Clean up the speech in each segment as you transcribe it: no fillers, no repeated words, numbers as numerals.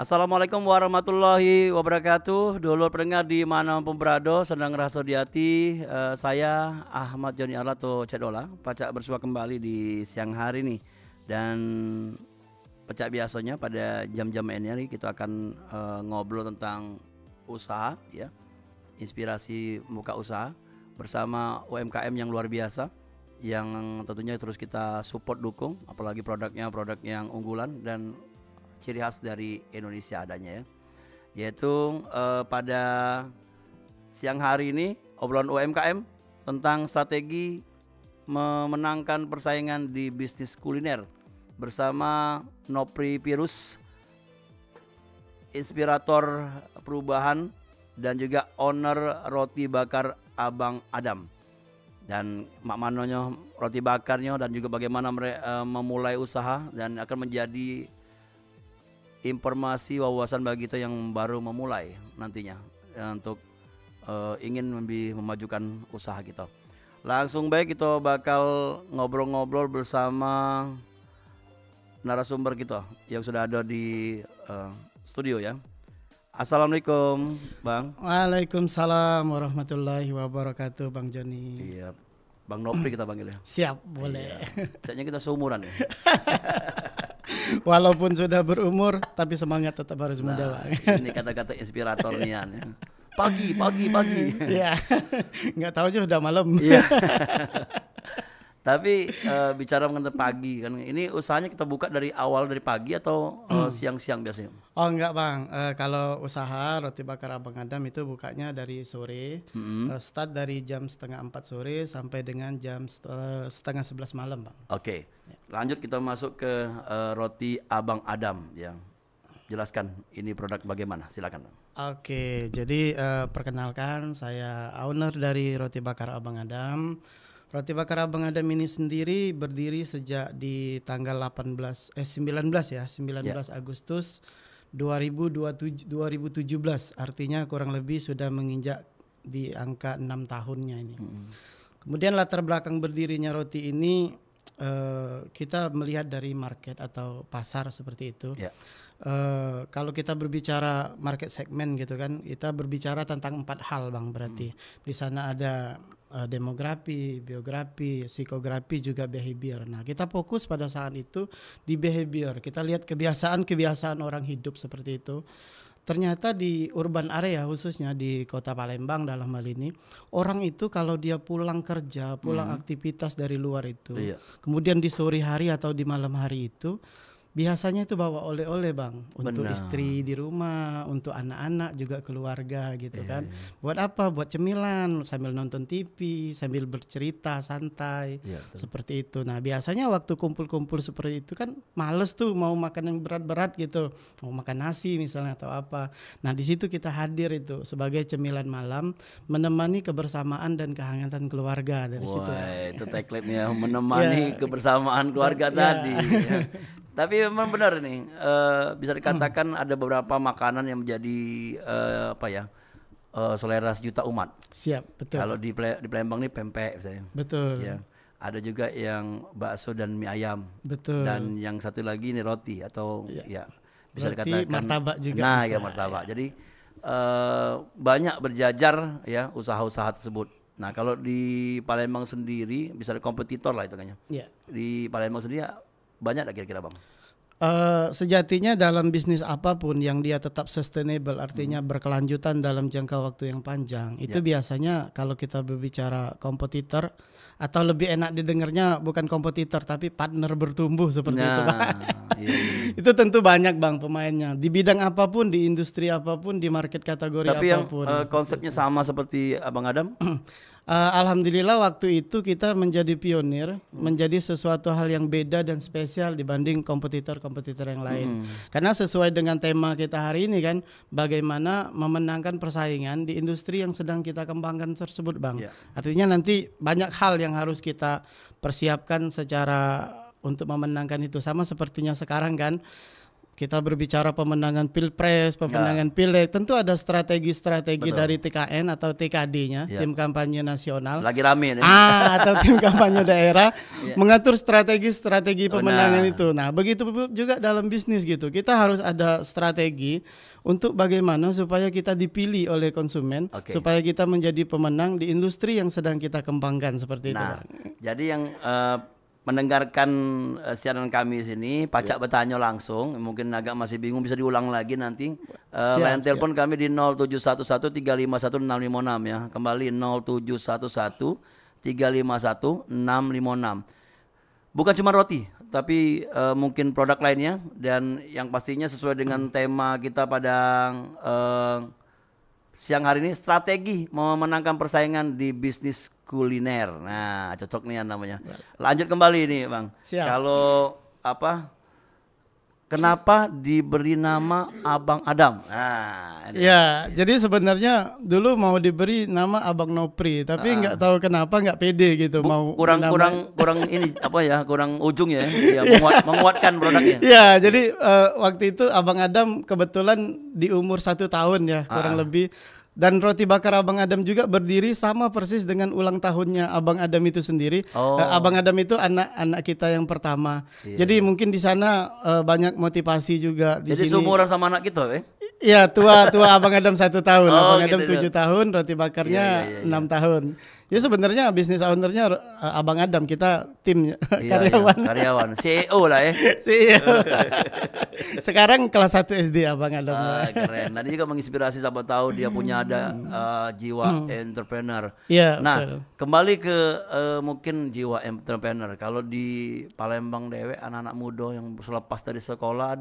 Assalamualaikum warahmatullahi wabarakatuh. Dulur pendengar di mana pun berada, sedang rasa di hati. Saya Ahmad Joni Alato Cedola, pacak bersua kembali di siang hari nih. Dan pacak biasanya pada jam-jam ini kita akan ngobrol tentang usaha, ya, inspirasi buka usaha bersama UMKM yang luar biasa, yang tentunya terus kita support dukung, apalagi produknya produk yang unggulan dan ciri khas dari Indonesia adanya, ya. Yaitu pada siang hari ini obrolan UMKM tentang strategi memenangkan persaingan di bisnis kuliner bersama Nopri Pirus, inspirator perubahan dan juga owner roti bakar Abang Adam. Dan mak manonya roti bakarnya dan juga bagaimana mereka memulai usaha dan akan menjadi informasi wawasan bagi kita yang baru memulai nantinya untuk ingin lebih memajukan usaha kita. Langsung baik kita bakal ngobrol-ngobrol bersama narasumber kita yang sudah ada di studio, ya. Assalamualaikum Bang. Waalaikumsalam warahmatullahi wabarakatuh Bang Joni. Iya, Bang Nopri kita panggil, ya. Siap, boleh. Kayaknya kita seumuran, ya. Walaupun sudah berumur tapi semangat tetap harus muda, Bang. Ini kata-kata inspirator nian, ya. Pagi. Iya. Nggak tahu aja udah malam. Iya. Tapi bicara mengenai pagi kan, ini usahanya kita buka dari awal dari pagi atau siang-siang biasanya? Oh enggak, Bang, kalau usaha roti bakar Abang Adam itu bukanya dari sore, start dari jam 3:30 sore sampai dengan jam 10:30 malam, Bang. Oke. Lanjut kita masuk ke roti Abang Adam, yang jelaskan ini produk bagaimana, silakan Bang. Oke, jadi perkenalkan saya owner dari roti bakar Abang Adam. Roti bakar Abang Adam ini sendiri berdiri sejak di tanggal 19 Agustus 2017, artinya kurang lebih sudah menginjak di angka 6 tahunnya ini. Kemudian latar belakang berdirinya roti ini kita melihat dari market atau pasar seperti itu. Kalau kita berbicara market segmen gitu kan, kita berbicara tentang 4 hal, Bang, berarti. Di sana ada demografi, biografi, psikografi, juga behavior. Nah, kita fokus pada saat itu di behavior. Kita lihat kebiasaan orang hidup seperti itu. Ternyata di urban area, khususnya di kota Palembang dalam hal ini, orang itu kalau dia pulang kerja, pulang aktivitas dari luar itu, kemudian di sore hari atau di malam hari itu, biasanya itu bawa oleh-oleh, Bang, untuk istri di rumah, untuk anak-anak juga keluarga gitu kan. Buat apa? Buat cemilan sambil nonton TV, sambil bercerita santai, seperti itu. Nah, biasanya waktu kumpul-kumpul seperti itu kan males tuh mau makan yang berat-berat gitu, mau makan nasi misalnya atau apa. Nah, di situ kita hadir itu sebagai cemilan malam, menemani kebersamaan dan kehangatan keluarga dari situ. Itu tagline-nya, menemani kebersamaan keluarga tadi. Ya. Tapi memang benar nih, bisa dikatakan ada beberapa makanan yang menjadi selera sejuta umat. Siap, betul. Kalau di Palembang nih pempek misalnya. Betul. Ya. Ada juga yang bakso dan mie ayam. Betul. Dan yang satu lagi ini roti atau bisa roti, dikatakan martabak juga. Nah, bisa. Ya martabak. Jadi banyak berjajar ya usaha-usaha tersebut. Nah, kalau di Palembang sendiri bisa ada kompetitor lah itu kayaknya. Di Palembang sendiri banyak kira-kira, Bang? Sejatinya dalam bisnis apapun yang dia tetap sustainable, artinya berkelanjutan dalam jangka waktu yang panjang, itu biasanya kalau kita berbicara kompetitor, atau lebih enak didengarnya bukan kompetitor tapi partner bertumbuh seperti itu, Bang. Itu tentu banyak, Bang, pemainnya di bidang apapun, di industri apapun, di market kategori tapi apapun. Tapi yang konsepnya sama seperti Abang Adam? Alhamdulillah waktu itu kita menjadi pionir, menjadi sesuatu hal yang beda dan spesial dibanding kompetitor-kompetitor yang lain. Karena sesuai dengan tema kita hari ini kan, bagaimana memenangkan persaingan di industri yang sedang kita kembangkan tersebut, Bang. Artinya nanti banyak hal yang harus kita persiapkan secara untuk memenangkan itu. Sama sepertinya sekarang kan, kita berbicara pemenangan pilpres, pemenangan pileg, tentu ada strategi-strategi dari TKN atau TKD-nya, tim kampanye nasional. Lagi rame nih. Atau tim kampanye daerah mengatur strategi-strategi pemenangan itu. Nah, begitu juga dalam bisnis gitu. Kita harus ada strategi untuk bagaimana supaya kita dipilih oleh konsumen, supaya kita menjadi pemenang di industri yang sedang kita kembangkan seperti itu. Nah, jadi yang mendengarkan siaran kami sini, Pacak bertanya langsung, mungkin agak masih bingung, bisa diulang lagi nanti. Line telepon kami di 0711351656 ya. Kembali 0711351656. Bukan cuma roti, tapi mungkin produk lainnya, dan yang pastinya sesuai dengan tema kita pada siang hari ini, strategi memenangkan persaingan di bisnis kuliner. Nah, cocok nih namanya. Lanjut kembali nih, Bang. Siap. Kalau kenapa diberi nama Abang Adam? Nah, ini. Ya, jadi sebenarnya dulu mau diberi nama Abang Nopri, tapi nggak tahu kenapa nggak pede gitu mau kurang ini kurang ujung ya, menguatkan produknya. Ya, jadi waktu itu Abang Adam kebetulan di umur 1 tahun ya, kurang lebih. Dan roti bakar Abang Adam juga berdiri sama persis dengan ulang tahunnya Abang Adam itu sendiri. Abang Adam itu anak kita yang pertama. Jadi mungkin di sana banyak motivasi juga di Jadi sini. seumuran sama anak kita, Iya, tua Abang Adam 1 tahun, Abang gitu Adam 7 tahun, roti bakarnya 6 tahun. Ya sebenarnya bisnis ownernya Abang Adam, kita tim karyawan, CEO lah ya. CEO. Sekarang kelas 1 SD Abang Adam. Keren. Nah, dia juga menginspirasi, siapa tahu dia punya ada jiwa entrepreneur. Iya. Nah, betul. kembali ke mungkin jiwa entrepreneur. Kalau di Palembang dewe, anak-anak muda yang selepas dari sekolah,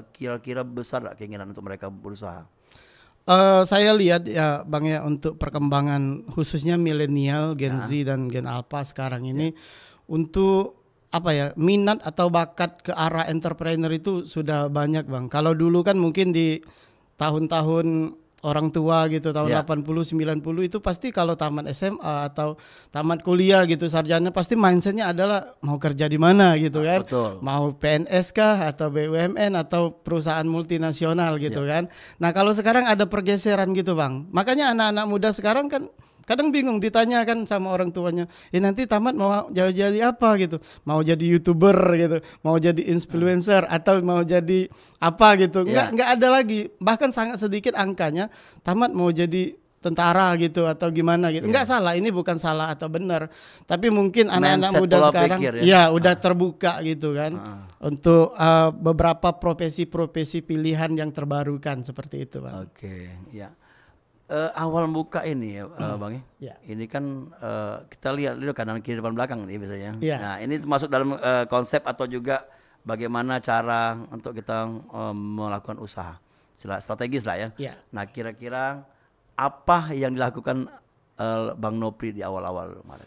kira-kira besar gak keinginan untuk mereka berusaha? Saya lihat ya Bang ya, untuk perkembangan khususnya milenial, Gen Z dan Gen Alpha sekarang ini, untuk minat atau bakat ke arah entrepreneur itu sudah banyak Bang. Kalau dulu kan mungkin di tahun-tahun orang tua gitu, tahun 80 90 itu pasti kalau tamat SMA atau tamat kuliah gitu, sarjana, pasti mindsetnya adalah mau kerja di mana gitu kan. Betul. Mau PNS kah atau BUMN atau perusahaan multinasional gitu kan. Nah, kalau sekarang ada pergeseran gitu Bang. Makanya anak-anak muda sekarang kan kadang bingung, ditanya kan sama orang tuanya, nanti tamat mau jadi apa gitu, mau jadi YouTuber gitu, mau jadi influencer atau mau jadi apa gitu. Nggak ada lagi, bahkan sangat sedikit angkanya tamat mau jadi tentara gitu atau gimana gitu. Nggak salah, ini bukan salah atau benar, tapi mungkin anak-anak muda sekarang udah terbuka gitu kan untuk beberapa profesi-profesi pilihan yang terbarukan seperti itu Bang. Oke, ya. Awal buka ini ya Bang ya. Ini kan kita lihat dulu kanan kiri depan belakang nih biasanya. Nah, ini termasuk dalam konsep atau juga bagaimana cara untuk kita melakukan usaha strategis lah ya. Nah, kira-kira apa yang dilakukan Bang Nopri di awal-awal kemarin?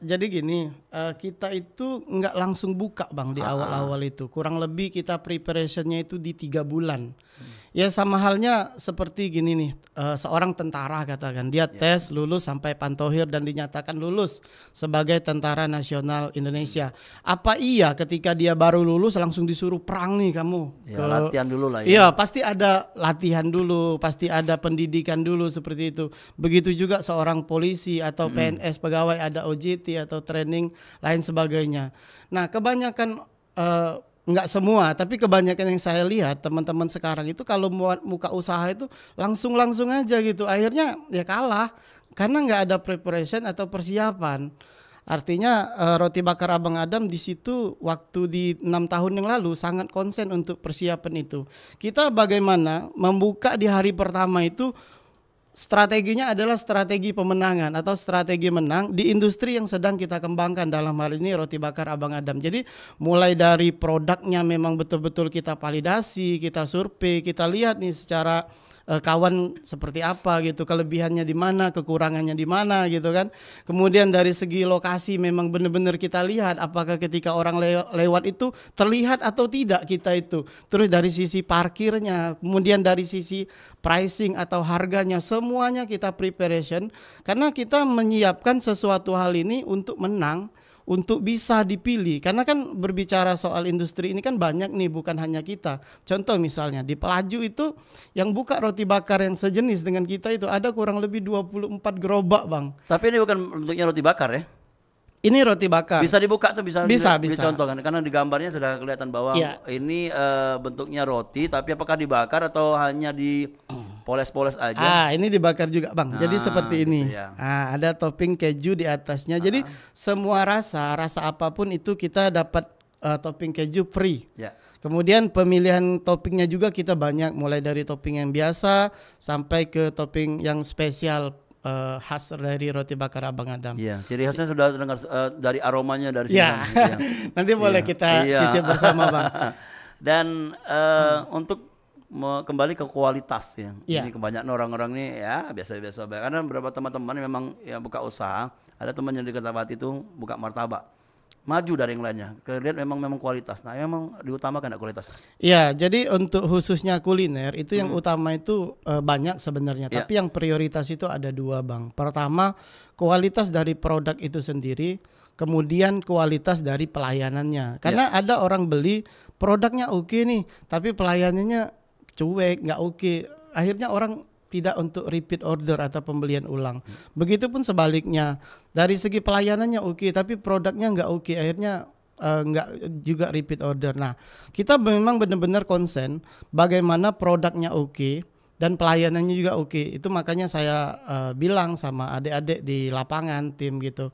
Jadi gini, kita itu nggak langsung buka Bang di awal-awal itu. Kurang lebih kita preparationnya itu di 3 bulan. Ya sama halnya seperti gini nih, seorang tentara katakan, dia tes lulus sampai Pantohir dan dinyatakan lulus sebagai Tentara Nasional Indonesia. Apa iya ketika dia baru lulus langsung disuruh perang nih kamu? Latihan dulu lah ya. Iya, pasti ada latihan dulu, pasti ada pendidikan dulu seperti itu. Begitu juga seorang polisi atau PNS pegawai, ada OJT atau training lain sebagainya. Nah, kebanyakan nggak semua, tapi kebanyakan yang saya lihat teman-teman sekarang itu kalau buka usaha itu langsung aja gitu. Akhirnya ya kalah karena nggak ada preparation atau persiapan. Artinya roti bakar Abang Adam di situ waktu di 6 tahun yang lalu sangat konsen untuk persiapan itu. Kita bagaimana membuka di hari pertama itu, strateginya adalah strategi pemenangan atau strategi menang di industri yang sedang kita kembangkan, dalam hal ini roti bakar Abang Adam. Jadi mulai dari produknya memang betul-betul kita validasi, kita survei, kita lihat nih secara kawan seperti apa gitu, kelebihannya di mana, kekurangannya di mana gitu kan. Kemudian dari segi lokasi memang benar-benar kita lihat apakah ketika orang lewat itu terlihat atau tidak kita itu. Terus dari sisi parkirnya, kemudian dari sisi pricing atau harganya, semuanya kita preparation karena kita menyiapkan sesuatu hal ini untuk menang, untuk bisa dipilih. Karena kan berbicara soal industri ini kan banyak nih, bukan hanya kita. Contoh misalnya di Pelaju itu yang buka roti bakar yang sejenis dengan kita itu ada kurang lebih 24 gerobak, Bang. Tapi ini bukan bentuknya roti bakar ya? Ini roti bakar. Bisa dibuka tuh, bisa Bisa. dicontohkan karena di gambarnya sudah kelihatan bahwa Iya. ini bentuknya roti, tapi apakah dibakar atau hanya dipoles-poles aja? Ini dibakar juga, Bang. Jadi seperti ini. gitu ya. Ada topping keju di atasnya. Jadi semua rasa apapun itu kita dapat topping keju free. Ya. Kemudian pemilihan toppingnya juga kita banyak, mulai dari topping yang biasa sampai ke topping yang spesial khas dari roti bakar Abang Adam. Iya, ciri khasnya sudah dengar dari aromanya dari sini. Ya, nanti boleh kita cicip bersama, Bang. Dan untuk kembali ke kualitas ya. Iya. Ini kebanyakan orang-orang nih ya biasa-biasa. Karena beberapa teman-teman memang ya buka usaha. Ada teman yang di Kertapati itu buka martabak. Maju dari yang lainnya. Kalian memang kualitas. Nah, memang diutamakan enggak kualitas? Iya, jadi untuk khususnya kuliner itu yang utama itu banyak sebenarnya. Ya. Tapi yang prioritas itu ada dua, Bang. Pertama, kualitas dari produk itu sendiri. Kemudian kualitas dari pelayanannya. Karena ada orang beli produknya oke nih, tapi pelayanannya cuek, nggak oke. Akhirnya orang tidak untuk repeat order atau pembelian ulang. Begitupun sebaliknya, dari segi pelayanannya oke, tapi produknya nggak oke, akhirnya nggak juga repeat order. Nah, kita memang benar-benar konsen bagaimana produknya oke dan pelayanannya juga oke. Itu makanya saya bilang sama adik-adik di lapangan tim gitu.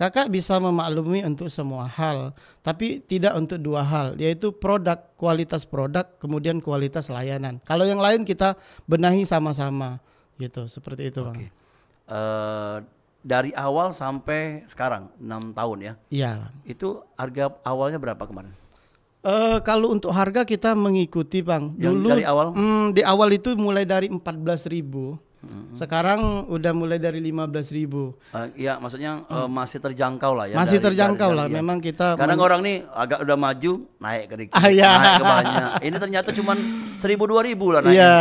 Kakak bisa memaklumi untuk semua hal, tapi tidak untuk dua hal, yaitu produk, kualitas produk, kemudian kualitas layanan. Kalau yang lain kita benahi sama-sama, gitu. Seperti itu, Bang. Dari awal sampai sekarang 6 tahun ya. Iya. Itu harga awalnya berapa kemarin? Kalau untuk harga kita mengikuti, Bang. Yang Dulu dari awal? Di awal itu mulai dari 14.000. Sekarang udah mulai dari 15.000. Iya, maksudnya masih terjangkau lah ya. Masih terjangkau lah. iya. Memang kita Kadang orang nih agak udah maju naik ke dikit, iya. naik ke banyak. Ini ternyata cuman 1.000-2.000 lah naik. Iya,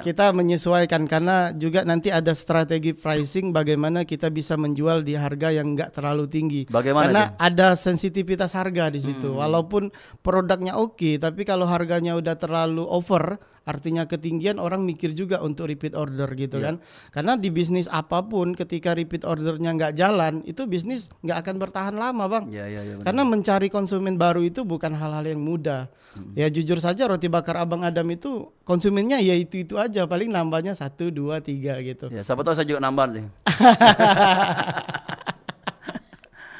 kita menyesuaikan karena juga nanti ada strategi pricing bagaimana kita bisa menjual di harga yang enggak terlalu tinggi. Bagaimana Karena itu? ada sensitivitas harga di situ. Walaupun produknya oke, tapi kalau harganya udah terlalu over, artinya ketinggian, orang mikir juga untuk repeat order gitu kan. Karena di bisnis apapun ketika repeat ordernya nggak jalan, itu bisnis nggak akan bertahan lama, Bang. Iya, Karena mencari konsumen baru itu bukan hal-hal yang mudah. Ya jujur saja roti bakar Abang Adam itu konsumennya ya itu aja, paling nambahnya 1, 2, 3 gitu. Ya, siapa tahu saya juga nambah sih.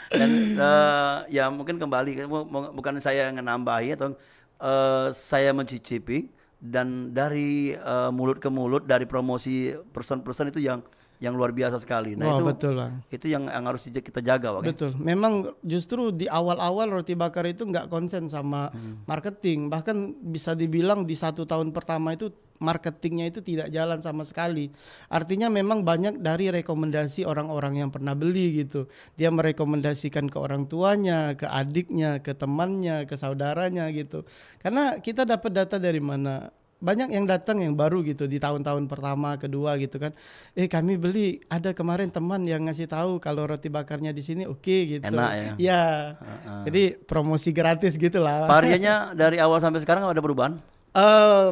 Dan ya mungkin kembali, bukan saya yang nambahi atau saya mencicipi. Dan dari mulut ke mulut, dari promosi person-person itu yang luar biasa sekali. Nah, Betul, Bang. itu yang harus kita jaga, Bang. Betul. Memang justru di awal-awal roti bakar itu nggak konsen sama marketing. Bahkan bisa dibilang di 1 tahun pertama itu marketingnya itu tidak jalan sama sekali. Artinya memang banyak dari rekomendasi orang-orang yang pernah beli gitu. Dia merekomendasikan ke orang tuanya, ke adiknya, ke temannya, ke saudaranya gitu. Karena kita dapat data dari mana? Banyak yang datang yang baru gitu di tahun-tahun pertama, kedua gitu kan. Kami beli, ada kemarin teman yang ngasih tahu kalau roti bakarnya di sini oke gitu. Enak ya. Iya. Jadi promosi gratis gitu lah. Variannya dari awal sampai sekarang ada perubahan?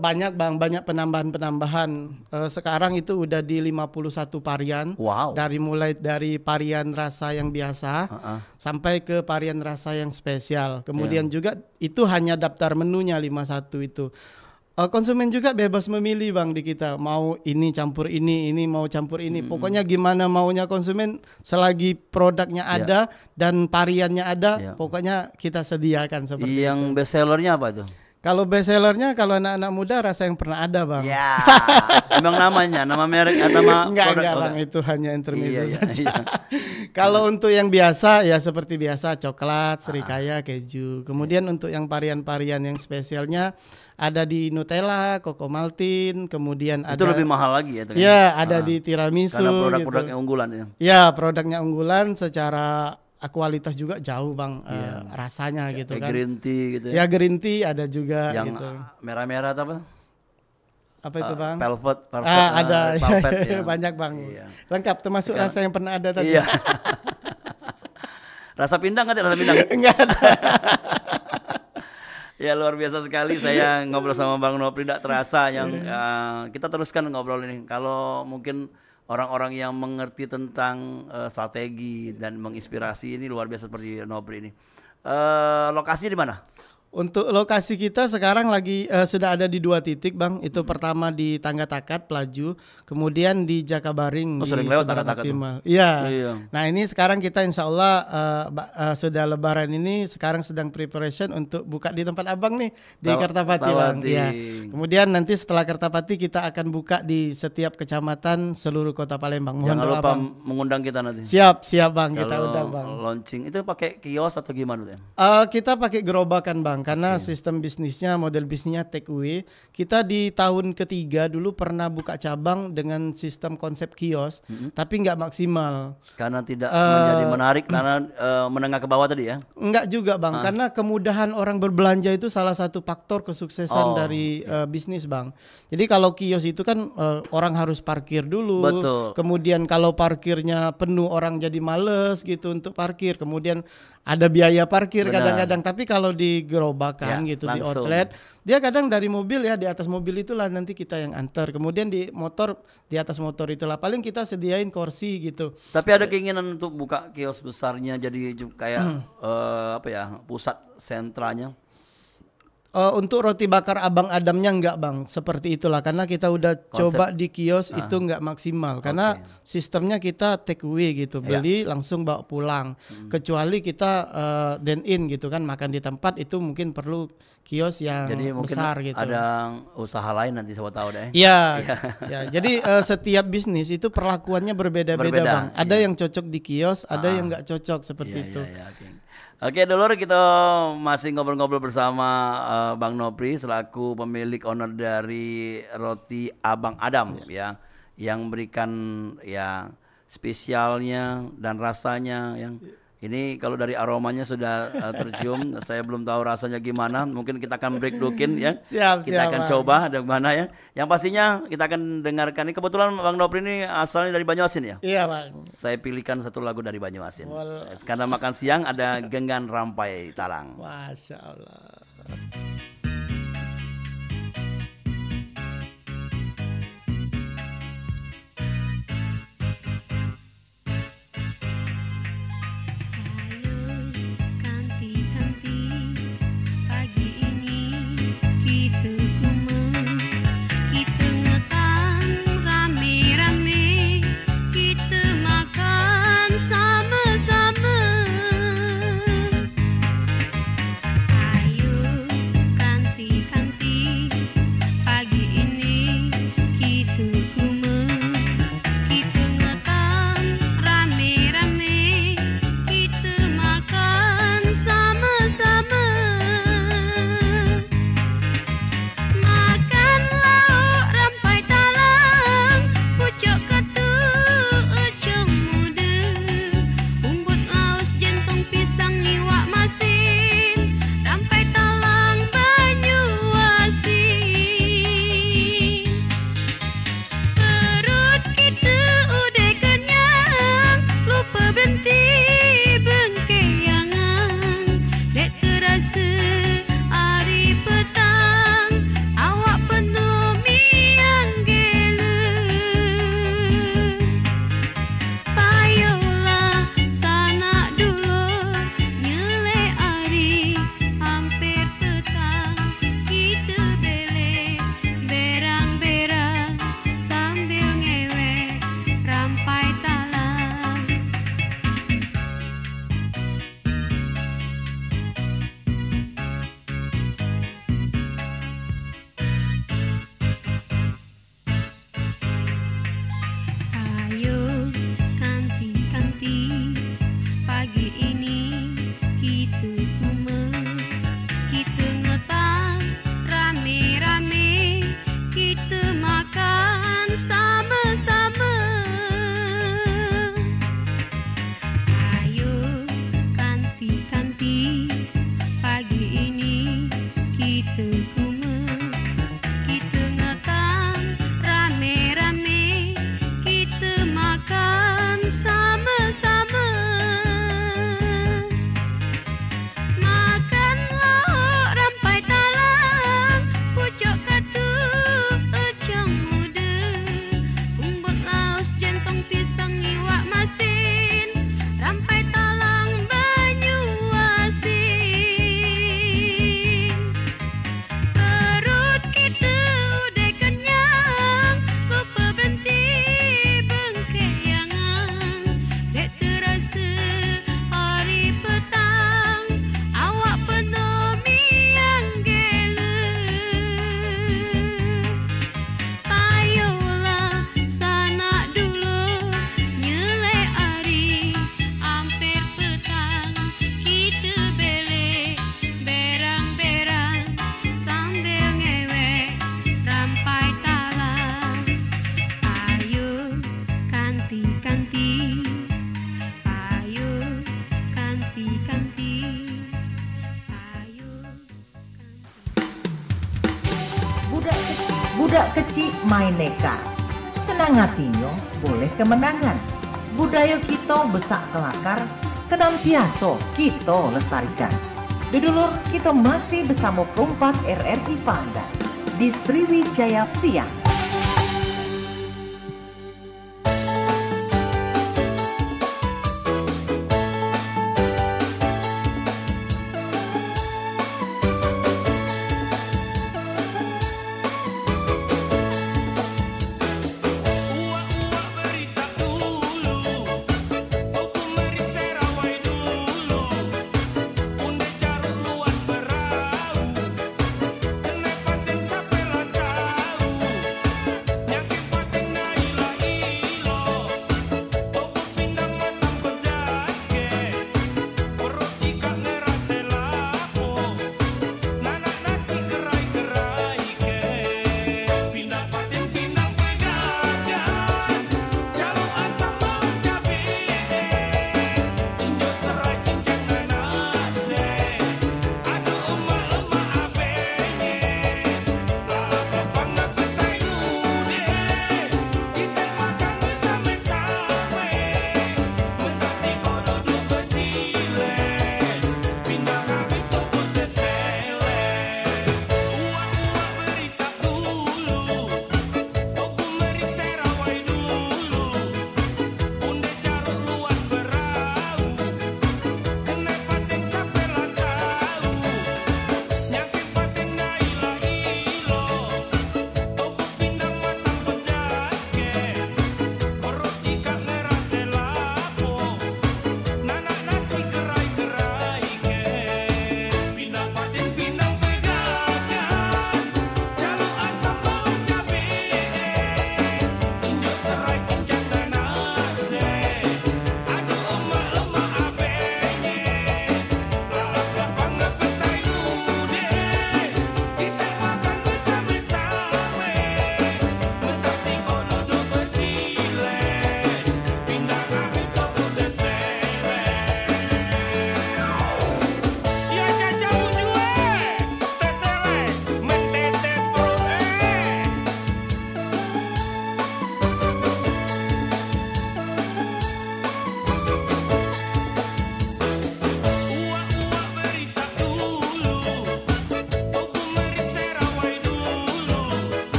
Banyak, Bang, banyak penambahan. Sekarang itu udah di 51 varian. Wow. Mulai dari varian rasa yang biasa sampai ke varian rasa yang spesial. Kemudian juga itu hanya daftar menunya 51 itu. Konsumen juga bebas memilih, Bang, di kita. Mau ini campur ini mau campur ini. Pokoknya gimana maunya konsumen selagi produknya ada dan variannya ada, pokoknya kita sediakan seperti Yang itu. best sellernya apa itu? Kalau best sellernya kalau anak-anak muda rasa yang pernah ada, Bang. Ya, emang nama merek atau Enggak, Bang, itu hanya intermezzo Iya. saja. Kalau untuk yang biasa ya seperti biasa coklat, serikaya, keju. Kemudian untuk yang varian-varian yang spesialnya ada di Nutella, Coco Maltin, kemudian Itu lebih mahal lagi ya? Ya, ada di tiramisu. Karena produk-produknya gitu. unggulan ya? Ya, produknya unggulan secara kualitas juga jauh, Bang, rasanya gitu kan. Green tea gitu Ya, green tea ada juga yang gitu. merah-merah atau apa? Apa itu, Bang? Velvet Ada ya. banyak, Bang. Iya. Lengkap termasuk rasa yang pernah ada tadi. Iya. Rasa pindang kan rasa pindang? Enggak ada. Ya luar biasa sekali saya ngobrol sama Bang Nopri, tidak terasa yang kita teruskan ngobrol ini. Kalau mungkin orang-orang yang mengerti tentang strategi dan menginspirasi ini luar biasa seperti Nopri ini. Lokasinya di mana? Untuk lokasi kita sekarang lagi sudah ada di 2 titik, Bang. Itu pertama di Tangga Takat Pelaju, kemudian di Jakabaring. Sering lewat Tangga Takat tuh. Iya. Iya. Nah ini sekarang kita insya Allah sudah Lebaran ini sekarang sedang preparation untuk buka di tempat Abang nih di Kertapati, Bang. Iya. Kemudian nanti setelah Kertapati kita akan buka di setiap kecamatan seluruh Kota Palembang. Mohon Jangan doa, lupa Bang. mengundang kita nanti. Siap Bang, kita undang, Bang. Launching itu pakai kios atau gimana tuh? Kita pakai gerobakan, Bang, karena sistem bisnisnya, model bisnisnya take away. Kita di tahun ketiga dulu pernah buka cabang dengan sistem konsep kios, tapi nggak maksimal. Karena tidak menjadi menarik karena menengah ke bawah tadi ya? Enggak juga, Bang, karena kemudahan orang berbelanja itu salah satu faktor kesuksesan dari bisnis, Bang. Jadi kalau kios itu kan orang harus parkir dulu. Betul. Kemudian kalau parkirnya penuh orang jadi males gitu untuk parkir. Kemudian ada biaya parkir kadang-kadang. Tapi kalau di gerobakan gitu langsung. Di outlet, dia kadang dari mobil ya, di atas mobil itulah nanti kita yang antar. Kemudian di motor, di atas motor itulah paling kita sediain kursi gitu. Tapi ada keinginan untuk buka kios besarnya jadi kayak apa ya, pusat sentranya? Untuk roti bakar Abang Adamnya enggak, Bang, seperti itulah, karena kita udah coba di kios itu enggak maksimal karena sistemnya kita take away gitu, beli langsung bawa pulang. Kecuali kita dine in gitu kan, makan di tempat, itu mungkin perlu kios yang jadi besar mungkin gitu. Ada usaha lain nanti siapa tahu deh. Iya. Ya, jadi setiap bisnis itu perlakuannya berbeda-beda, Bang. Ada yang cocok di kios, ada yang enggak cocok seperti itu. Oke, dulur, kita masih ngobrol-ngobrol bersama Bang Nopri selaku pemilik owner dari Roti Abang Adam ya, yang berikan ya spesialnya dan rasanya yang ini kalau dari aromanya sudah tercium. Saya belum tahu rasanya gimana. Mungkin kita akan break dulu ya. Kita akan coba ada mana ya. Yang pastinya kita akan dengarkan. Ini kebetulan Bang Nopri ini asalnya dari Banyuasin ya. Iya, Bang. Saya pilihkan satu lagu dari Banyuasin. Karena makan siang ada Genggan Rampai Talang. Masya Allah. Sama-sama. Ayo budak kecil main neka. Senang hatinya boleh kemenangan. Budaya kita besak kelakar, senantiasa kita lestarikan. Dulur, kita masih bersama perompak RRI Pandan di Sriwijaya Siang.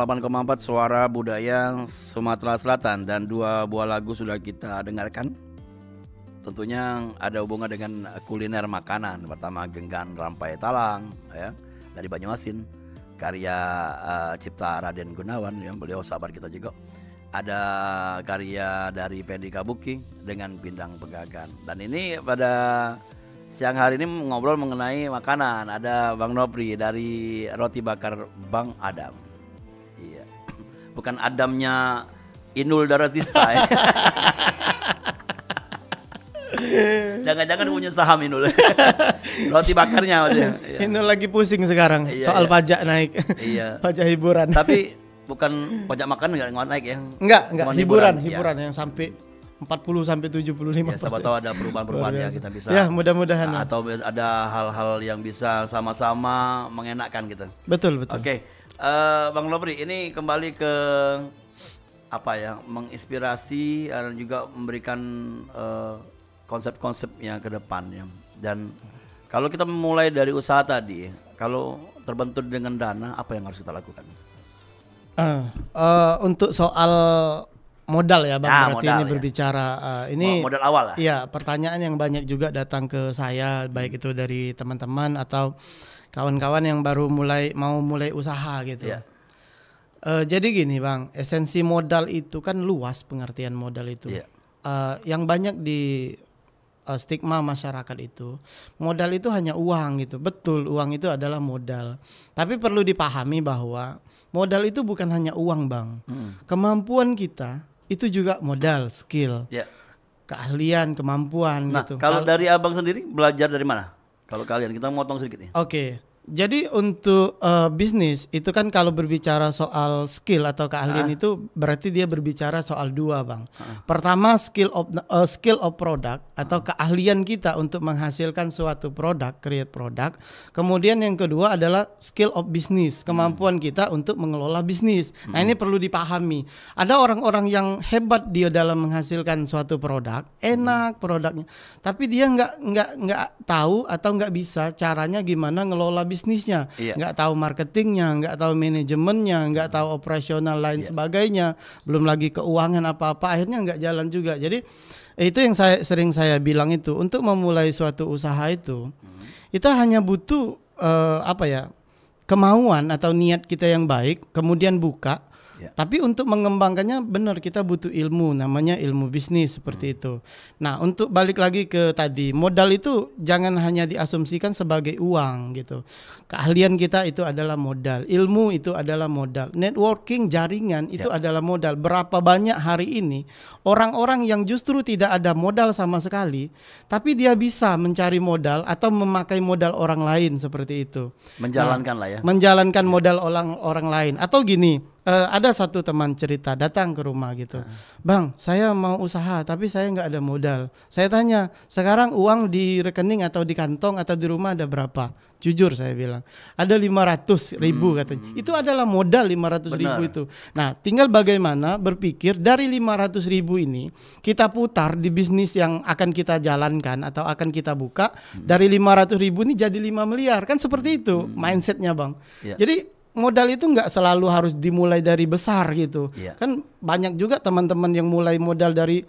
108,4 Suara Budaya Sumatera Selatan, dan 2 buah lagu sudah kita dengarkan. Tentunya ada hubungan dengan kuliner makanan. Pertama Genggan Rampai Talang ya, dari Banyuasin, karya cipta Raden Gunawan yang beliau sahabat kita juga. Ada karya dari Pendi Kabuki dengan Bintang Pegagan. Dan ini pada siang hari ini ngobrol mengenai makanan. Ada Bang Nopri dari Roti Bakar Bang Adam. Iya. Bukan Adamnya Inul Daratista ya. Jangan-jangan punya saham Inul. Roti bakarnya maksudnya. Iya. Inul lagi pusing sekarang soal pajak naik. Iya. Pajak hiburan. Tapi bukan pajak makan enggak naik ya. Enggak, hiburan yang sampai 40 sampai 75%. Ya, siapa tahu ada perubahan-perubahan ya kita bisa. Ya, mudah-mudahan. Atau ada hal-hal yang bisa sama-sama mengenakkan gitu. Betul. Oke. Bang Nopri, ini kembali ke apa ya? Menginspirasi dan juga memberikan konsep-konsep yang ke depan ya. Dan kalau kita memulai dari usaha tadi, kalau terbentur dengan dana, apa yang harus kita lakukan? Untuk soal modal ya Bang, berarti ini berbicara ini modal awal lah. Iya, pertanyaan yang banyak juga datang ke saya, baik itu dari teman-teman atau kawan-kawan yang baru mau mulai usaha gitu. Yeah. Jadi gini Bang, esensi modal itu kan luas, pengertian modal itu. Yeah. Yang banyak di stigma masyarakat itu, modal itu hanya uang gitu. Betul, uang itu adalah modal. Tapi perlu dipahami bahwa modal itu bukan hanya uang Bang. Kemampuan kita itu juga modal, skill, keahlian, kemampuan gitu. Kalau dari abang sendiri belajar dari mana? Kalau kalian, kita motong sedikit nih. Oke. Jadi untuk bisnis itu kan kalau berbicara soal skill atau keahlian itu berarti dia berbicara soal dua Bang. Pertama skill of product atau keahlian kita untuk menghasilkan suatu produk, create produk. Kemudian yang kedua adalah skill of business, kemampuan kita untuk mengelola bisnis. Nah ini perlu dipahami. Ada orang-orang yang hebat dia dalam menghasilkan suatu produk, enak produknya, tapi dia nggak tahu atau nggak bisa caranya gimana ngelola bisnisnya, nggak tahu marketingnya, nggak tahu manajemennya, nggak tahu operasional lain sebagainya, belum lagi keuangan apa-apa, akhirnya nggak jalan juga. Jadi itu yang sering saya bilang itu, untuk memulai suatu usaha itu kita hanya butuh kemauan atau niat kita yang baik, kemudian buka. Tapi untuk mengembangkannya benar kita butuh ilmu, namanya ilmu bisnis seperti itu. Nah untuk balik lagi ke tadi, modal itu jangan hanya diasumsikan sebagai uang gitu. Keahlian kita itu adalah modal, ilmu itu adalah modal, networking, jaringan itu adalah modal. Berapa banyak hari ini orang-orang yang justru tidak ada modal sama sekali, tapi dia bisa mencari modal atau memakai modal orang lain seperti itu. Menjalankan lah ya. Menjalankan modal orang lain. Atau gini, ada satu teman cerita datang ke rumah gitu, Bang saya mau usaha tapi saya nggak ada modal. Saya tanya, sekarang uang di rekening atau di kantong atau di rumah ada berapa? Jujur saya bilang ada 500.000 katanya. Itu adalah modal 500.000 itu. Nah tinggal bagaimana berpikir dari 500.000 ini kita putar di bisnis yang akan kita jalankan atau akan kita buka. Dari 500.000 ini jadi 5 miliar kan, seperti itu mindsetnya Bang. Jadi modal itu nggak selalu harus dimulai dari besar gitu. Kan banyak juga teman-teman yang mulai modal dari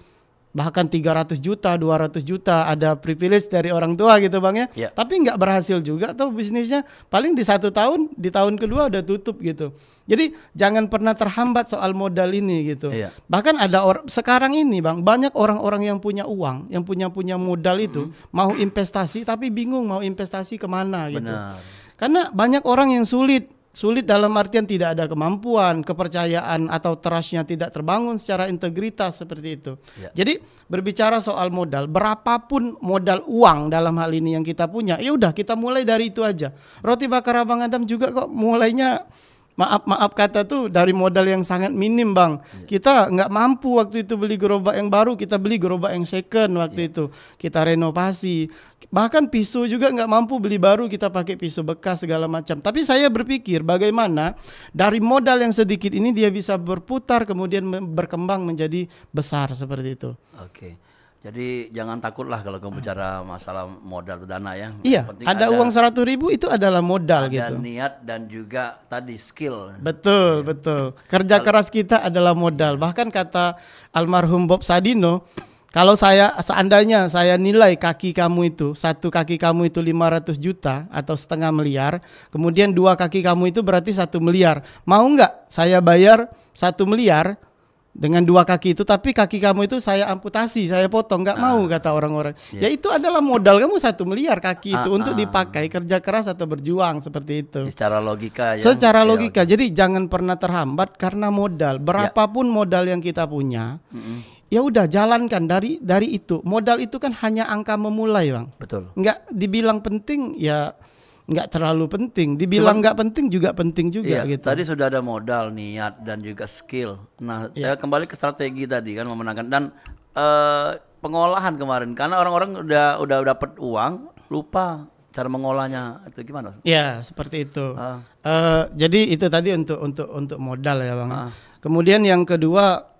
bahkan 300 juta, 200 juta, ada privilege dari orang tua gitu Bang ya. Tapi nggak berhasil juga tuh bisnisnya, paling di 1 tahun, di tahun kedua udah tutup gitu. Jadi jangan pernah terhambat soal modal ini gitu. Bahkan ada sekarang ini Bang, banyak orang-orang yang punya uang, yang punya modal itu mau investasi tapi bingung mau investasi kemana gitu. Karena banyak orang yang sulit dalam artian tidak ada kemampuan, kepercayaan atau trustnya tidak terbangun secara integritas seperti itu. Jadi berbicara soal modal, berapapun modal uang dalam hal ini yang kita punya, ya udah kita mulai dari itu aja. Roti Bakar Abang Adam juga kok mulainya maaf kata tuh dari modal yang sangat minim Bang. Kita nggak mampu waktu itu beli gerobak yang baru, kita beli gerobak yang second waktu itu. Kita renovasi. Bahkan pisau juga nggak mampu beli baru, kita pakai pisau bekas segala macam. Tapi saya berpikir bagaimana dari modal yang sedikit ini dia bisa berputar kemudian berkembang menjadi besar seperti itu. Oke. Jadi jangan takutlah kalau kamu bicara masalah modal atau dana ya. Iya, Penting ada uang 100.000 itu adalah modal ada gitu. niat dan juga tadi skill. Betul, betul. Kerja keras kita adalah modal. Bahkan kata almarhum Bob Sadino, kalau seandainya saya nilai kaki kamu itu, satu kaki kamu itu 500 juta atau setengah miliar, kemudian dua kaki kamu itu berarti 1 miliar. Mau nggak saya bayar 1 miliar dengan dua kaki itu, tapi kaki kamu itu saya amputasi, saya potong, nggak mau kata orang-orang. Ya itu adalah modal kamu 1 miliar kaki itu untuk dipakai kerja keras atau berjuang seperti itu. Secara logika ya. Secara logika, jadi jangan pernah terhambat karena modal. Berapapun modal yang kita punya, ya udah jalankan dari itu. Modal itu kan hanya angka memulai, Bang. Betul. Nggak dibilang penting ya nggak terlalu penting, dibilang nggak penting juga penting juga gitu. Tadi sudah ada modal, niat dan juga skill. Nah, saya kembali ke strategi tadi kan memenangkan dan pengolahan kemarin karena orang-orang udah dapat uang lupa cara mengolahnya itu gimana? Ya seperti itu. Jadi itu tadi untuk modal ya Bang. Kemudian yang kedua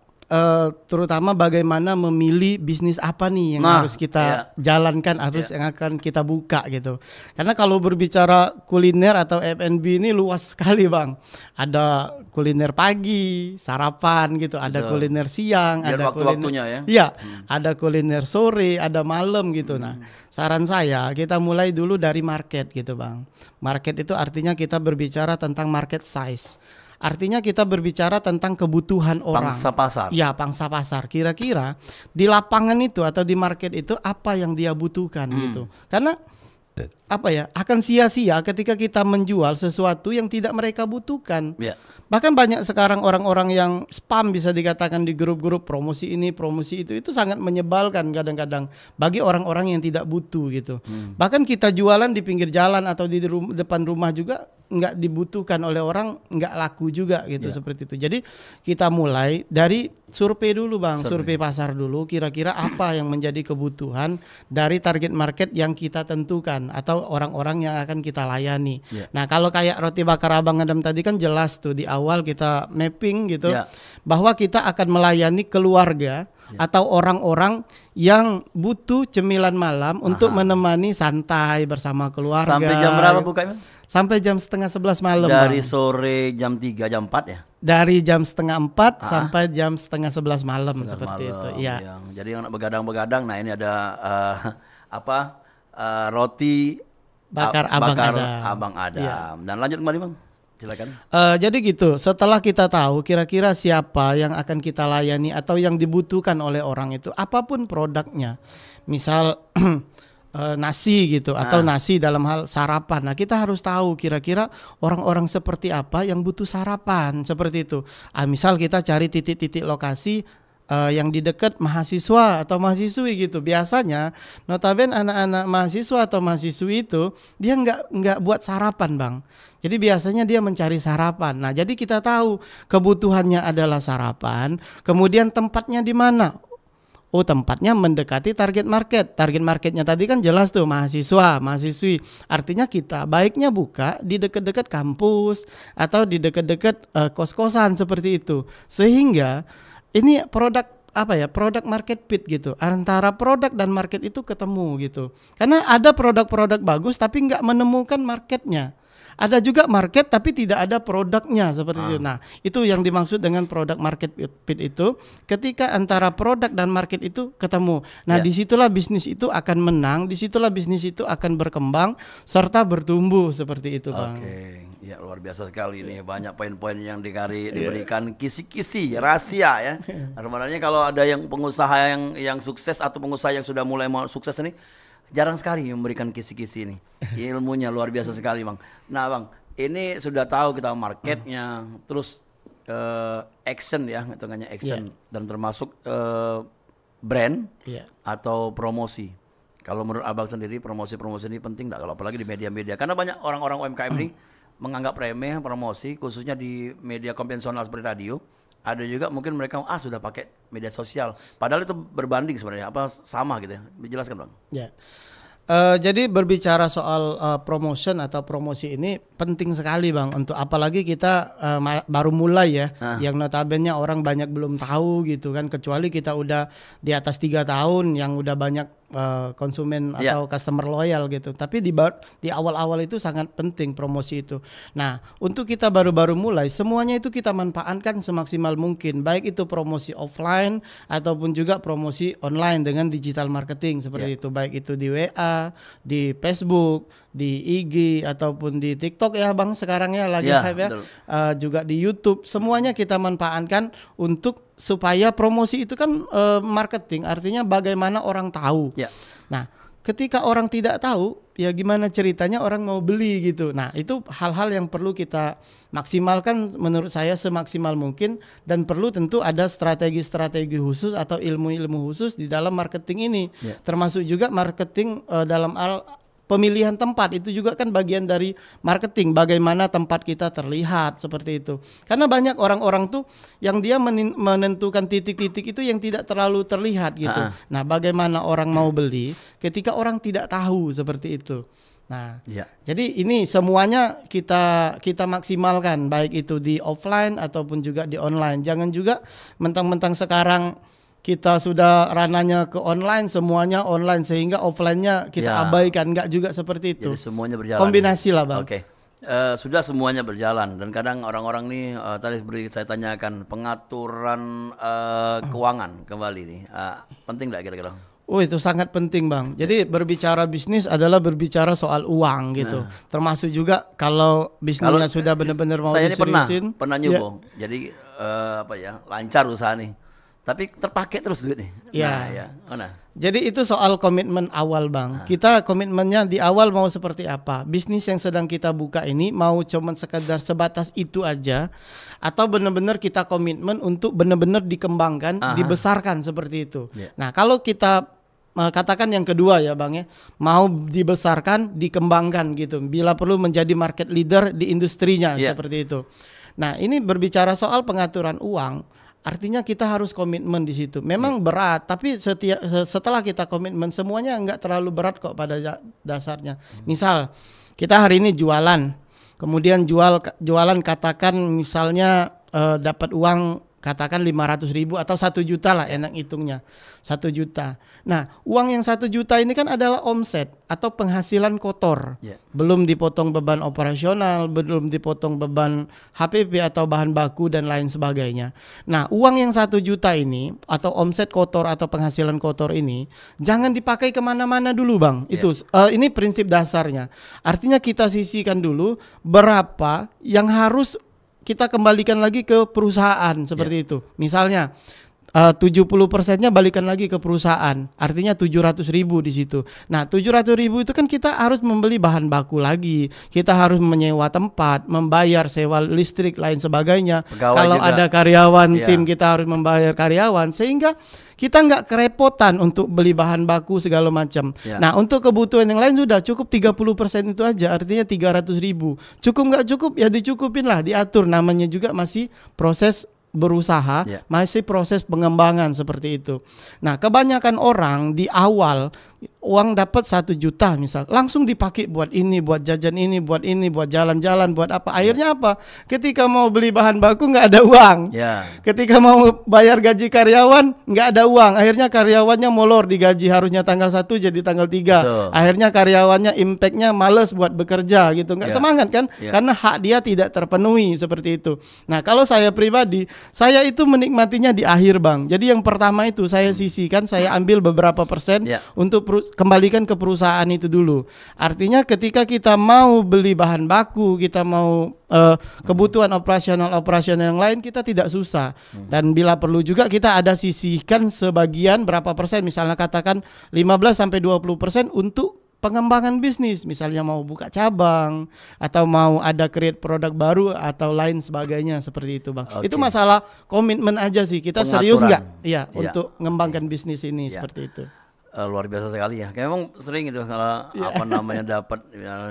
terutama bagaimana memilih bisnis apa nih yang harus kita jalankan, yang akan kita buka gitu. Karena kalau berbicara kuliner atau F&B ini luas sekali Bang. Ada kuliner pagi, sarapan gitu, ada kuliner siang, biar ada waktu-waktunya kuliner, ya, ada kuliner sore, ada malam gitu. Nah, saran saya kita mulai dulu dari market gitu Bang. Market itu artinya kita berbicara tentang market size. Artinya kita berbicara tentang kebutuhan orang. Pangsa pasar. Ya, pangsa pasar. Kira-kira di lapangan itu atau di market itu apa yang dia butuhkan gitu. Karena apa ya, akan sia-sia ketika kita menjual sesuatu yang tidak mereka butuhkan. Bahkan banyak sekarang orang-orang yang spam bisa dikatakan di grup-grup promosi ini, promosi itu sangat menyebalkan kadang-kadang bagi orang-orang yang tidak butuh gitu. Bahkan kita jualan di pinggir jalan atau di depan rumah juga nggak dibutuhkan oleh orang, nggak laku juga gitu seperti itu. Jadi kita mulai dari survei dulu Bang, survei pasar dulu, kira-kira apa yang menjadi kebutuhan dari target market yang kita tentukan atau orang-orang yang akan kita layani. Nah kalau kayak roti bakar Abang Adam tadi kan jelas tuh di awal kita mapping gitu bahwa kita akan melayani keluarga atau orang-orang yang butuh cemilan malam untuk menemani santai bersama keluarga. Sampai jam berapa bukanya? Sampai jam 10:30 malam. Dari Bang. sore jam 3, jam 4 ya? Dari jam 10:30 sampai jam 10:30 malam seperti itu. Iya. Jadi yang begadang-begadang, nah ini ada roti bakar Abang Adam. Dan lanjut kembali Bang. Silakan. Jadi gitu, setelah kita tahu kira-kira siapa yang akan kita layani atau yang dibutuhkan oleh orang itu, apapun produknya, misal nasi gitu atau nasi dalam hal sarapan. Nah kita harus tahu kira-kira orang-orang seperti apa yang butuh sarapan seperti itu. Misal kita cari titik-titik lokasi yang di dekat mahasiswa atau mahasiswi gitu. Biasanya notabene anak-anak mahasiswa atau mahasiswi itu dia nggak buat sarapan Bang. Jadi biasanya dia mencari sarapan. Nah jadi kita tahu kebutuhannya adalah sarapan. Kemudian tempatnya di mana? Oh tempatnya mendekati target market. Target marketnya tadi kan jelas tuh mahasiswa, mahasiswi. Artinya kita baiknya buka di dekat-dekat kampus atau di dekat-dekat kos-kosan seperti itu. Sehingga ini produk produk market fit gitu. Antara produk dan market itu ketemu gitu. Karena ada produk-produk bagus tapi nggak menemukan marketnya. Ada juga market tapi tidak ada produknya seperti itu. Nah, itu yang dimaksud dengan produk market fit itu ketika antara produk dan market itu ketemu. Nah, disitulah bisnis itu akan menang, disitulah bisnis itu akan berkembang serta bertumbuh seperti itu, Bang. Ya luar biasa sekali ini, banyak poin-poin yang diberikan kisi-kisi rahasia ya. Sebenarnya kalau ada yang pengusaha yang sukses atau pengusaha yang sudah mulai mau sukses ini jarang sekali memberikan kisi-kisi ini. Ilmunya luar biasa sekali Bang. Nah Bang, ini sudah tahu kita marketnya, terus action ya, hitungannya action dan termasuk brand atau promosi. Kalau menurut Abang sendiri promosi-promosi ini penting nggak? Kalau apalagi di media-media, karena banyak orang-orang UMKM ini menganggap remeh promosi, khususnya di media konvensional seperti radio. Ada juga mungkin mereka sudah pakai media sosial, padahal itu berbanding sebenarnya, apa sama gitu ya? Jelaskan Bang. Ya, Jadi berbicara soal promotion atau promosi ini penting sekali Bang, untuk apalagi kita baru mulai ya, yang notabene orang banyak belum tahu gitu kan, kecuali kita udah di atas 3 tahun yang udah banyak konsumen atau customer loyal gitu. Tapi di awal-awal itu sangat penting promosi itu. Nah, untuk kita baru-baru mulai, semuanya itu kita manfaatkan semaksimal mungkin, baik itu promosi offline ataupun juga promosi online dengan digital marketing seperti itu, baik itu di WA, di Facebook, di IG ataupun di TikTok ya Bang, sekarang ya lagi hype ya, juga di YouTube. Semuanya kita manfaatkan untuk supaya promosi itu kan marketing, artinya bagaimana orang tahu. Nah, ketika orang tidak tahu, ya gimana ceritanya orang mau beli gitu. Nah, itu hal-hal yang perlu kita maksimalkan menurut saya semaksimal mungkin, dan perlu tentu ada strategi-strategi khusus atau ilmu-ilmu khusus di dalam marketing ini. Termasuk juga marketing dalam pemilihan tempat, itu juga kan bagian dari marketing, bagaimana tempat kita terlihat seperti itu. Karena banyak orang-orang tuh yang dia menentukan titik-titik itu yang tidak terlalu terlihat gitu. Nah, bagaimana orang mau beli ketika orang tidak tahu seperti itu. Nah, jadi ini semuanya kita maksimalkan, baik itu di offline ataupun juga di online. Jangan juga mentang-mentang sekarang kita sudah rananya ke online, semuanya online sehingga offline-nya kita abaikan, enggak juga seperti itu. Jadi semuanya berjalan. Kombinasi lah Bang. Oke. Sudah semuanya berjalan, dan kadang orang-orang nih tadi seperti saya tanyakan pengaturan keuangan kembali nih, penting nggak kira-kira? Oh, itu sangat penting Bang. Jadi berbicara bisnis adalah berbicara soal uang gitu. Termasuk juga kalau bisnisnya sudah benar-benar mau diseriusin. Saya pernah nyoba. Jadi lancar usaha nih. Tapi terpakai terus duit nih. Jadi itu soal komitmen awal Bang. Kita komitmennya di awal mau seperti apa? Bisnis yang sedang kita buka ini mau cuman sekedar sebatas itu aja, atau benar-benar kita komitmen untuk benar-benar dikembangkan, dibesarkan seperti itu. Nah, kalau kita katakan yang kedua ya Bang ya, mau dibesarkan, dikembangkan gitu, bila perlu menjadi market leader di industrinya seperti itu. Nah, ini berbicara soal pengaturan uang. Artinya kita harus komitmen di situ. Memang berat, tapi setelah kita komitmen semuanya enggak terlalu berat kok pada dasarnya. Misal kita hari ini jualan, kemudian jualan katakan misalnya dapat uang katakan 500.000 atau 1 juta lah enak hitungnya, 1 juta. Nah, uang yang 1 juta ini kan adalah omset atau penghasilan kotor, belum dipotong beban operasional, belum dipotong beban HPP atau bahan baku dan lain sebagainya. Nah, uang yang 1 juta ini atau omset kotor atau penghasilan kotor ini jangan dipakai kemana-mana dulu Bang. Itu ini prinsip dasarnya. Artinya kita sisihkan dulu berapa yang harus kita kembalikan lagi ke perusahaan seperti itu. Misalnya 70%-nya balikan lagi ke perusahaan, artinya 700.000 di situ. Nah, 700.000 itu kan kita harus membeli bahan baku lagi, kita harus menyewa tempat, membayar sewa listrik lain sebagainya. Pegawai kalau juga ada karyawan tim kita harus membayar karyawan, sehingga kita nggak kerepotan untuk beli bahan baku segala macam. Nah, untuk kebutuhan yang lain sudah cukup 30% itu aja, artinya 300.000. Cukup nggak cukup ya dicukupin lah, diatur, namanya juga masih proses berusaha, masih proses pengembangan seperti itu. Nah, kebanyakan orang di awal uang dapat 1 juta misal, langsung dipakai buat ini, buat jajan ini, buat jalan-jalan, buat apa. Akhirnya apa? Ketika mau beli bahan baku nggak ada uang. Ketika mau bayar gaji karyawan nggak ada uang. Akhirnya karyawannya molor, digaji harusnya tanggal 1 jadi tanggal 3. Akhirnya karyawannya impactnya males buat bekerja gitu, nggak semangat kan? Karena hak dia tidak terpenuhi seperti itu. Nah, kalau saya pribadi, saya itu menikmatinya di akhir Bang. Jadi yang pertama itu saya sisihkan, saya ambil beberapa persen untuk kembalikan ke perusahaan itu dulu. Artinya ketika kita mau beli bahan baku, kita mau kebutuhan operasional yang lain, kita tidak susah. Dan bila perlu juga kita ada sisihkan sebagian berapa persen, misalnya katakan 15-20% untuk pengembangan bisnis, misalnya mau buka cabang atau mau ada create produk baru atau lain sebagainya seperti itu Bang. Itu masalah komitmen aja sih, kita serius nggak untuk mengembangkan bisnis ini seperti itu. Luar biasa sekali ya. Kayak memang sering itu kalau dapat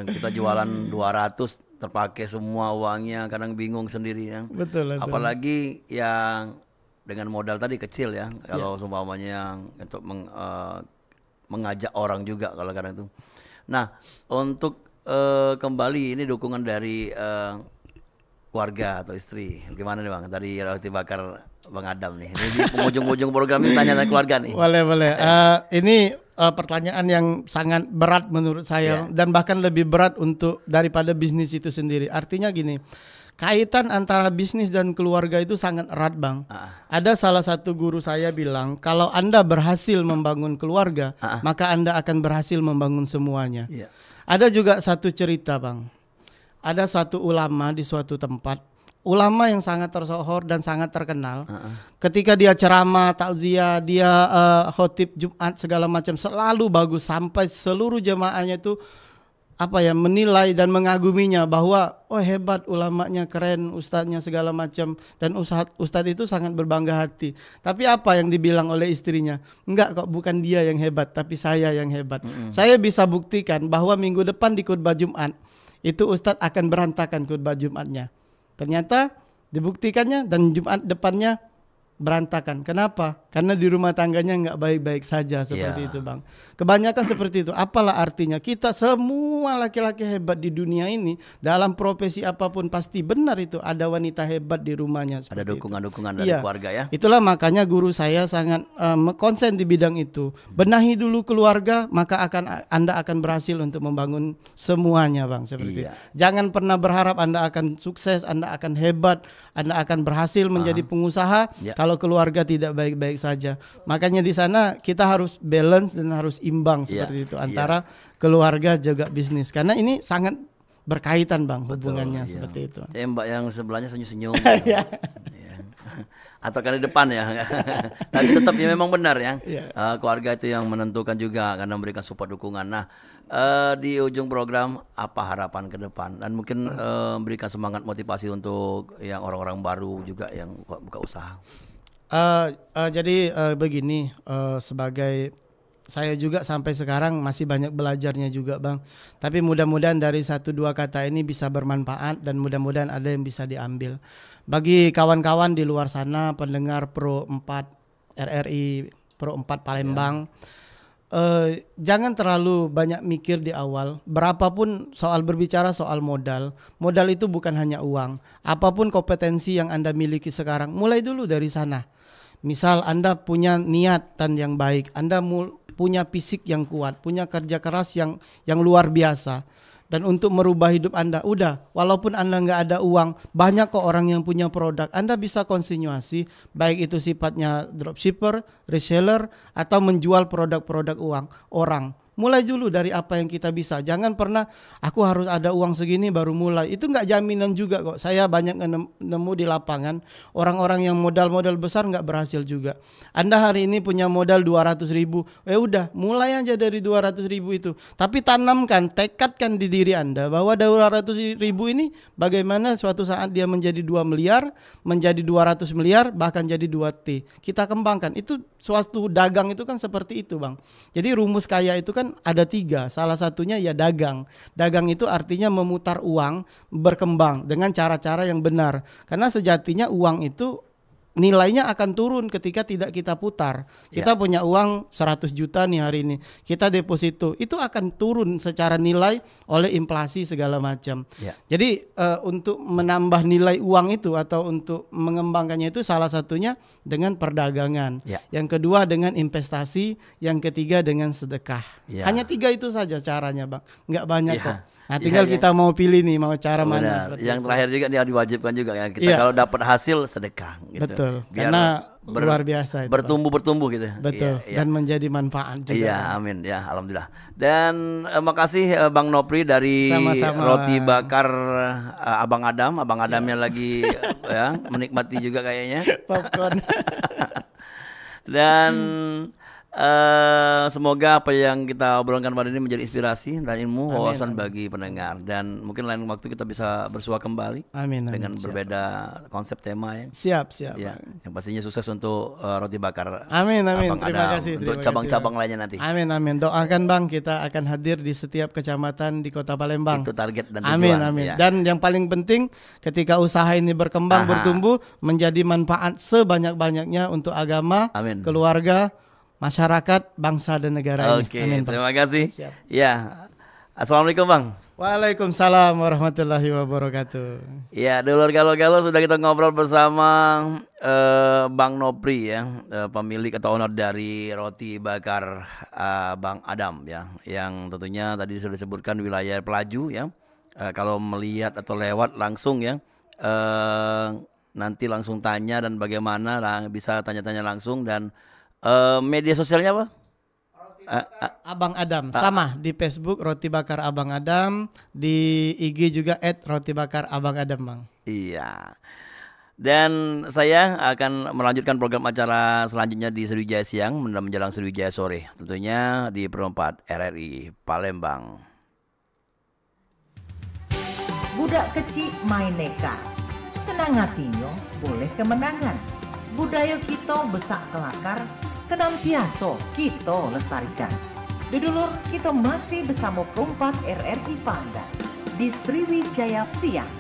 kita jualan 200 terpakai semua uangnya, kadang bingung sendiri ya. Betul. Apalagi yang dengan modal tadi kecil ya. Kalau seumpamanya untuk mengajak orang juga kalau kadang itu. Nah, untuk kembali ini dukungan dari keluarga atau istri. Gimana nih Bang? Tadi roti bakar Bang Adam nih. Ini di penghujung-ujung program ini tanya keluarga nih. Boleh. Ini pertanyaan yang sangat berat menurut saya dan bahkan lebih berat untuk daripada bisnis itu sendiri. Artinya gini, kaitan antara bisnis dan keluarga itu sangat erat Bang. Ada salah satu guru saya bilang, kalau Anda berhasil membangun keluarga, maka Anda akan berhasil membangun semuanya. Ada juga satu cerita Bang. Ada satu ulama di suatu tempat, ulama yang sangat tersohor dan sangat terkenal. Ketika dia ceramah, takziah, dia khotib Jumat segala macam selalu bagus sampai seluruh jemaahnya itu menilai dan mengaguminya bahwa oh hebat ulamanya, keren ustadznya segala macam, dan ustadz itu sangat berbangga hati. Tapi apa yang dibilang oleh istrinya? Enggak kok, bukan dia yang hebat tapi saya yang hebat. Saya bisa buktikan bahwa minggu depan di khutbah Jumat itu ustadz akan berantakan khutbah Jumatnya. Ternyata dibuktikannya dan Jumat depannya berantakan. Kenapa? Karena di rumah tangganya nggak baik-baik saja seperti itu Bang. Kebanyakan seperti itu. Apalah artinya? Kita semua laki-laki hebat di dunia ini dalam profesi apapun pasti benar itu ada wanita hebat di rumahnya. Ada dukungan-dukungan dari keluarga ya. Itulah makanya guru saya sangat konsen di bidang itu. Benahi dulu keluarga, maka Anda akan berhasil untuk membangun semuanya Bang. Seperti itu. Jangan pernah berharap Anda akan sukses, Anda akan hebat, Anda akan berhasil menjadi pengusaha kalau keluarga tidak baik-baik saja. Makanya di sana kita harus balance dan harus imbang seperti itu antara keluarga juga bisnis. Karena ini sangat berkaitan Bang hubungannya seperti itu. Mbak yang sebelahnya senyum-senyum. Atau kan di depan ya. Tapi tetap ya memang benar ya. Keluarga itu yang menentukan juga karena memberikan support dukungan. Nah, di ujung program apa harapan ke depan dan mungkin memberikan semangat motivasi untuk yang orang-orang baru juga yang buka usaha. Jadi begini, sebagai saya juga sampai sekarang masih banyak belajarnya juga Bang. Tapi mudah-mudahan dari 1-2 kata ini bisa bermanfaat dan mudah-mudahan ada yang bisa diambil. Bagi kawan-kawan di luar sana, pendengar Pro 4 RRI, Pro 4 Palembang, jangan terlalu banyak mikir di awal. Berapapun soal berbicara soal modal itu bukan hanya uang. Apapun kompetensi yang Anda miliki sekarang, mulai dulu dari sana. Misal Anda punya niatan yang baik, Anda punya fisik yang kuat, punya kerja keras yang luar biasa. Dan untuk merubah hidup Anda, udah, walaupun Anda nggak ada uang, banyak kok orang yang punya produk. Anda bisa konsinyuasi, baik itu sifatnya dropshipper, reseller, atau menjual produk-produk orang. Mulai dulu dari apa yang kita bisa. Jangan pernah aku harus ada uang segini baru mulai. Itu nggak jaminan juga kok. Saya banyak nemu di lapangan orang-orang yang modal besar nggak berhasil juga. Anda hari ini punya modal 200.000, udah mulai aja dari 200.000 itu. Tapi tanamkan, tekadkan di diri Anda bahwa 200.000 ini bagaimana suatu saat dia menjadi 2 miliar, menjadi 200 miliar, bahkan jadi 2T. Kita kembangkan. Itu suatu dagang itu kan seperti itu Bang. Jadi rumus kaya itu kan ada 3, salah satunya ya dagang. Dagang itu artinya memutar uang, berkembang dengan cara-cara yang benar. Karena sejatinya uang itu nilainya akan turun ketika tidak kita putar. Kita punya uang 100 juta nih hari ini, kita deposito, itu akan turun secara nilai oleh inflasi segala macam. Jadi untuk menambah nilai uang itu atau untuk mengembangkannya itu salah satunya dengan perdagangan. Yang kedua dengan investasi, yang ketiga dengan sedekah. Hanya 3 itu saja caranya Bang, nggak banyak kok. Nah tinggal kita mau pilih nih mau cara mana. Yang terakhir juga dia diwajibkan juga ya kita kalau dapat hasil sedekah gitu. Betul. Karena luar biasa itu, bertumbuh gitu. Betul. Dan menjadi manfaat juga. Iya, amin ya, alhamdulillah. Dan makasih Bang Nopri dari Roti Bakar Abang Adam. Abang Adamnya lagi ya menikmati juga kayaknya. Popcorn. Dan semoga apa yang kita obrolkan pada ini menjadi inspirasi dan ilmu wawasan bagi pendengar, dan mungkin lain waktu kita bisa bersua kembali dengan berbeda konsep tema ya. Siap ya, yang pastinya sukses untuk Roti Bakar. Amin. Terima kasih untuk cabang-cabang lainnya nanti. Amin. Doakan Bang, kita akan hadir di setiap kecamatan di Kota Palembang. Itu target dan tujuan. Amin. Dan yang paling penting ketika usaha ini berkembang, bertumbuh menjadi manfaat sebanyak-banyaknya untuk agama, keluarga, masyarakat, bangsa dan negara ini. Oke, Amin, Bang. terima kasih. Siap. Ya, assalamualaikum Bang. Waalaikumsalam warahmatullahi wabarakatuh. Ya, dulur galau-galau sudah kita ngobrol bersama Bang Nopri ya, pemilik atau owner dari roti bakar Bang Adam ya, yang tentunya tadi sudah disebutkan wilayah Pelaju ya. Kalau melihat atau lewat langsung ya, nanti langsung tanya dan bagaimana bisa tanya-tanya langsung dan media sosialnya apa? Abang Adam, sama di Facebook Roti Bakar Abang Adam, di IG juga @rotibakar_abang Adam, Bang. Iya. Dan saya akan melanjutkan program acara selanjutnya di Sriwijaya Siang menjelang Sriwijaya Sore, tentunya di Perempat RRI Palembang. Budak kecil main neka, senang hatinya boleh kemenangan. Budaya kita besak kelakar, senantiasa kita lestarikan. Dulur, kita masih bersama Perempat RRI Palembang di Sriwijaya Siang.